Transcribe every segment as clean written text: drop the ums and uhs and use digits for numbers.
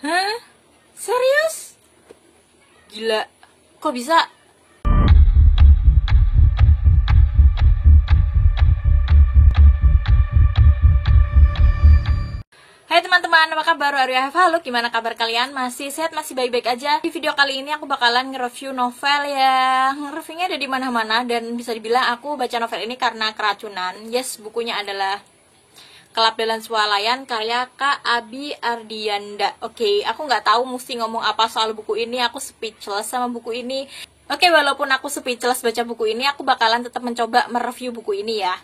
Hah? Serius? Gila, kok bisa? Hai teman-teman, apa kabar? Halo, gimana kabar kalian? Masih sehat, masih baik-baik aja? Di video kali ini aku bakalan nge-review novel yang reviewnya ada di mana-mana, dan bisa dibilang aku baca novel ini karena keracunan. Yes, bukunya adalah Kelap Dalam Swalayan karya Kak Abi Ardianda. Oke, aku nggak tahu mesti ngomong apa soal buku ini. Aku speechless sama buku ini. Oke, walaupun aku speechless baca buku ini, aku bakalan tetap mencoba mereview buku ini ya.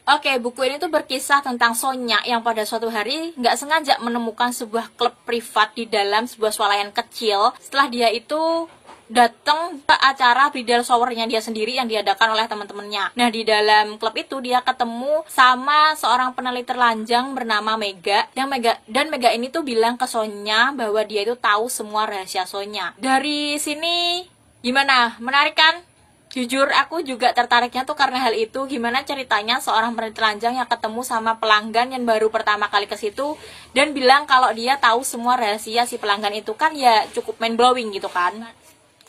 Oke, buku ini tuh berkisah tentang Sonya yang pada suatu hari nggak sengaja menemukan sebuah klub privat di dalam sebuah swalayan kecil. Setelah dia itu datang ke acara bridal shower-nya dia sendiri yang diadakan oleh teman-temannya. Nah, di dalam klub itu dia ketemu sama seorang peneliti telanjang bernama Mega. Dan Mega ini tuh bilang ke Sonya bahwa dia itu tahu semua rahasia Sonya. Dari sini gimana? Menarik kan? Jujur aku juga tertariknya tuh karena hal itu. Gimana ceritanya seorang peneliti telanjang yang ketemu sama pelanggan yang baru pertama kali ke situ dan bilang kalau dia tahu semua rahasia si pelanggan itu, kan ya cukup mind blowing gitu kan.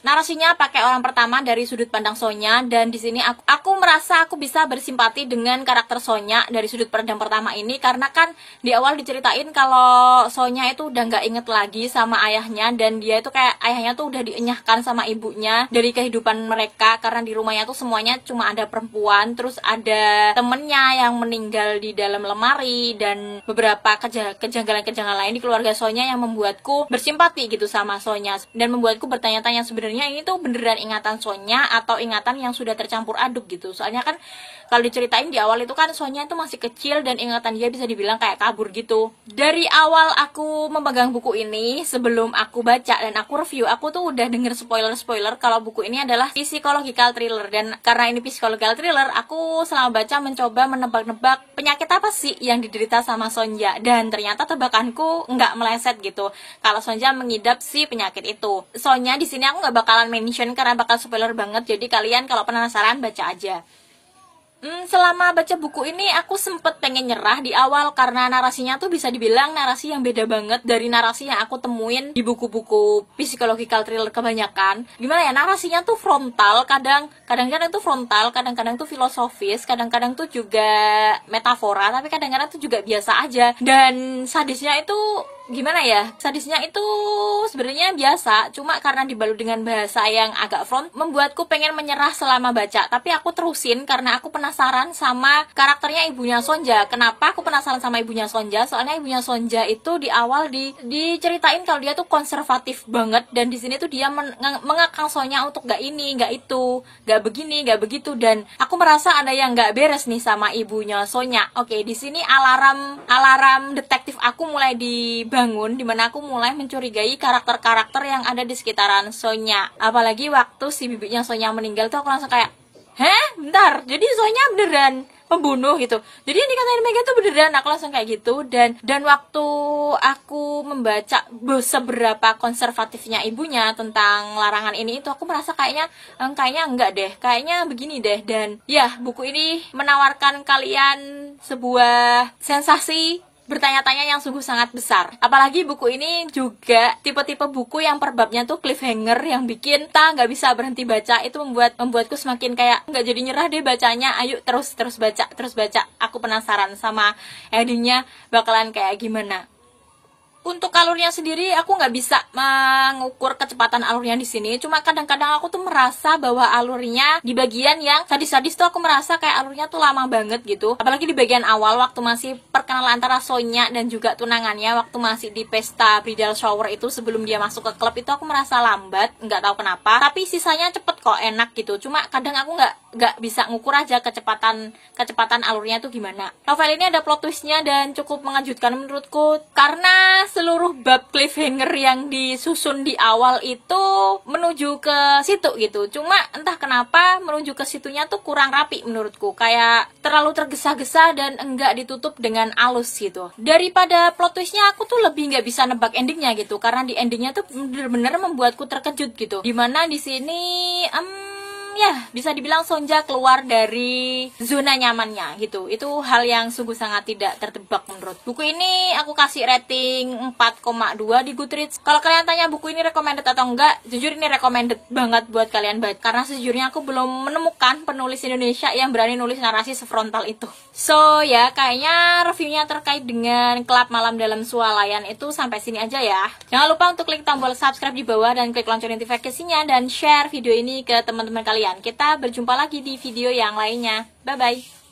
Narasinya pakai orang pertama dari sudut pandang Sonya, dan di sini aku merasa aku bisa bersimpati dengan karakter Sonya dari sudut pandang pertama ini, karena kan di awal diceritain kalau Sonya itu udah nggak inget lagi sama ayahnya, dan dia itu kayak ayahnya tuh udah dienyahkan sama ibunya dari kehidupan mereka, karena di rumahnya tuh semuanya cuma ada perempuan, terus ada temennya yang meninggal di dalam lemari, dan beberapa kejanggalan-kejanggalan lain di keluarga Sonya yang membuatku bersimpati gitu sama Sonya, dan membuatku bertanya-tanya sebenarnya ini tuh beneran ingatan Sonya atau ingatan yang sudah tercampur aduk gitu. Soalnya kan kalau diceritain di awal itu kan Sonya itu masih kecil dan ingatan dia bisa dibilang kayak kabur gitu. Dari awal aku memegang buku ini, sebelum aku baca dan aku review, aku tuh udah denger spoiler-spoiler kalau buku ini adalah psychological thriller. Dan karena ini psychological thriller, aku selama baca mencoba menebak-nebak penyakit apa sih yang diderita sama Sonya. Dan ternyata tebakanku nggak meleset gitu kalau Sonya mengidap si penyakit itu. Sonya di sini aku nggak bakalan mention karena bakal spoiler banget, jadi kalian kalau penasaran baca aja. Selama baca buku ini aku sempet pengen nyerah di awal karena narasinya tuh bisa dibilang narasi yang beda banget dari narasi yang aku temuin di buku-buku psychological thriller kebanyakan. Gimana ya, narasinya tuh frontal, kadang-kadang tuh frontal, kadang-kadang tuh filosofis, kadang-kadang tuh juga metafora, tapi kadang-kadang tuh juga biasa aja. Dan sadisnya itu gimana ya, sadisnya itu sebenarnya biasa, cuma karena dibalut dengan bahasa yang agak front membuatku pengen menyerah selama baca. Tapi aku terusin karena aku penasaran sama karakternya ibunya Sonja. Kenapa aku penasaran sama ibunya Sonja? Soalnya ibunya Sonja itu di awal diceritain kalau dia tuh konservatif banget, dan di sini tuh dia mengekang Sonya untuk gak ini, gak itu, gak begini, gak begitu, dan aku merasa ada yang gak beres nih sama ibunya Sonya. Oke, di sini alarm detektif aku mulai dibangun, dimana aku mulai mencurigai karakter-karakter yang ada di sekitaran Sonya. Apalagi waktu si bibinya Sonya meninggal tuh aku langsung kayak, heh, bentar, jadi Sonya beneran pembunuh gitu, jadi yang dikatain Mega tuh beneran. Aku langsung kayak gitu. Dan waktu aku membaca seberapa konservatifnya ibunya tentang larangan ini, itu aku merasa kayaknya enggak deh, kayaknya begini deh. Dan ya, buku ini menawarkan kalian sebuah sensasi bertanya-tanya yang sungguh sangat besar. Apalagi buku ini juga tipe-tipe buku yang per babnya tuh cliffhanger yang bikin kita nggak bisa berhenti baca. Itu membuatku semakin kayak nggak jadi nyerah deh bacanya. Ayo terus baca. Aku penasaran sama endingnya bakalan kayak gimana. Untuk alurnya sendiri aku nggak bisa mengukur kecepatan alurnya di sini. Cuma kadang-kadang aku tuh merasa bahwa alurnya di bagian yang sadis-sadis tuh aku merasa kayak alurnya tuh lama banget gitu. Apalagi di bagian awal waktu masih perkenalan antara Sonya dan juga tunangannya, waktu masih di pesta bridal shower itu sebelum dia masuk ke klub, itu aku merasa lambat, nggak tahu kenapa. Tapi sisanya cepet kok, enak gitu. Cuma kadang aku nggak bisa ngukur aja kecepatan alurnya tuh gimana. Novel ini ada plot twistnya dan cukup mengejutkan menurutku, karena seluruh bab cliffhanger yang disusun di awal itu menuju ke situ gitu. Cuma entah kenapa menuju ke situnya tuh kurang rapi menurutku, kayak terlalu tergesa-gesa dan enggak ditutup dengan alus gitu. Daripada plot twistnya, aku tuh lebih nggak bisa nebak endingnya gitu, karena di endingnya tuh bener-bener membuatku terkejut gitu. Dimana di sini ya bisa dibilang Sonja keluar dari zona nyamannya gitu. Itu hal yang sungguh sangat tidak tertebak menurut. Buku ini aku kasih rating 4,2 di Goodreads. Kalau kalian tanya buku ini recommended atau enggak, jujur ini recommended banget buat kalian baca, karena sejujurnya aku belum menemukan penulis Indonesia yang berani nulis narasi sefrontal itu. So ya, kayaknya reviewnya terkait dengan Kelab Malam dalam Swalayan itu sampai sini aja ya. Jangan lupa untuk klik tombol subscribe di bawah dan klik lonceng notifikasinya, dan share video ini ke teman-teman kalian. Kita berjumpa lagi di video yang lainnya. Bye bye.